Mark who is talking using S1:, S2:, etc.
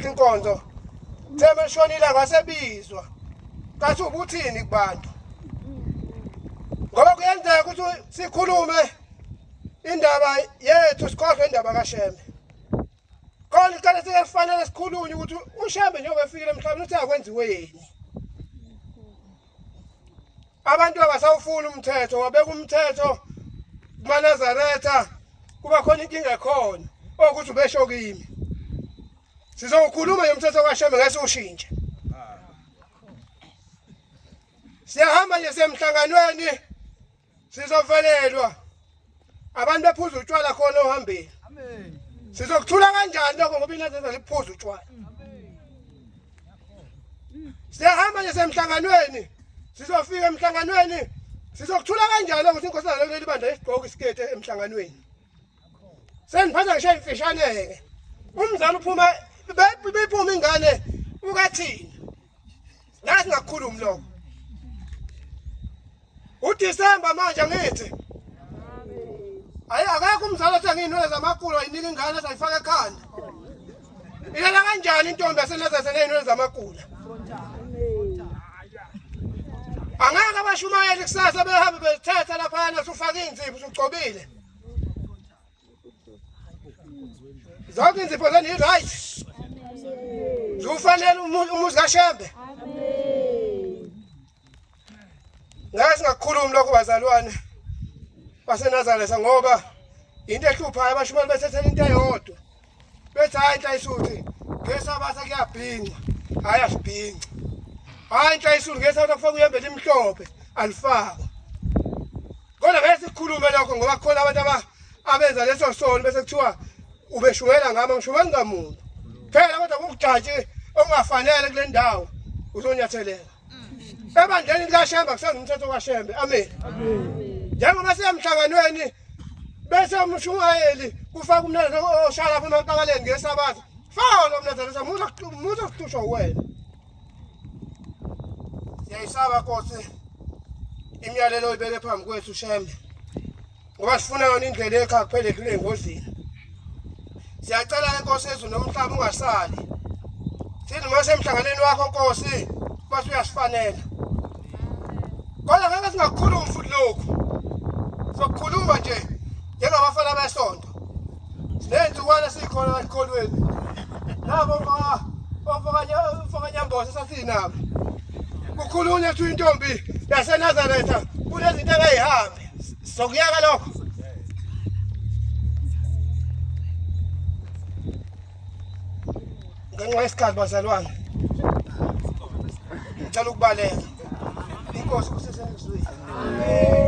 S1: inkonzo thema lishonile ngasebizwa kathi ubuthini kubantu ngoba kuyenzeka ukuthi sikhulume indaba yethu sikhohlwe indaba kaShembe khona icala sikufanele sikhulunye ukuthi uShembe njengoba efikile emhlabeni uthi akwenziwe yini abantu abasawufuna umthetho wabeka umthetho kumaNazaretha kuba khona inkinga ekhona ukuthi ubesho kimi sizokhuluma ngomthetho kaShembe ngase ushintshe siyahamba nje semhlanganweni sizovelelwa abantu bephuza utshwala khona ohambeni amen sizokuthula kanjani lokho ngoba inazenza liphuza utshwala amen siyahamba nje semhlanganweni sizofika emhlanganweni sizokuthula kanjani ukuthi inkosana leli bandla isigqoka isikete emhlanganweni seniphatha ngisho imfishaneke umzali uphuma bephuma ingane ukathini la singakhulumi lokho uDisemba manje ngithi ayi akakho umzali othi nginwele zamakulo ayinika ingane azayifaka ekhanda ilala kanjani intombi yasenazareth enenwele zamakula angeke abashumayeli kusasa behambe bethetha laphana usufaka inzipho usugcobile zonke inzipho zeni right ufanele umuzi kaShembe ngeke singakhulumi lokho bazalwane baseNazaretha ngoba into ehluphayo abashumeli bethethela into eyodwa bethi hayi inhlayisuthi ngesabatha kuyabhinca hayi asibhinca hayi inhlayisuthi ngesabatha kufaka uyembe limhlophe alifakwa kodwa ngeke sikhulume lokho ngoba kukhona abantu abenza leso sono bese kuthiwa ubeshumela ngami ngishumela ngamuntu phela kodwa kukujaji ongafanele kule ndawo uzonyathelela ebandleni likaShembe kusenza umthetho kaShembe amen njengoba siyemhlanganweni bese umshumayeli kufaka umnotho oshala lapha emankabaleni ngesabatha faka lo mnotho muza kuhlushwa wena siyayisaba Nkosi imiyalelo oyibeke phambi kwethu Shembe ngoba sifuna yona indlela ekhaya kuphela edlule engozini siyacela Nkosi yethu nomhlaba ungasali thina mase emhlanganweni wakho Nkosi base uyasifanela kodwa ngeke singakhuluma futhi lokho sokukhuluma nje njengabafana besonto sinenzukwana sikhona ekholweni nabo ofakanyambosa sasinabo kukhulunywa ukuthi intombi yaseNazaretha kunezinto engayihambi sokuyaka lokho ngenxa yesikhathi bazalwane ngicela ukubaleka inkosi kusesenzweni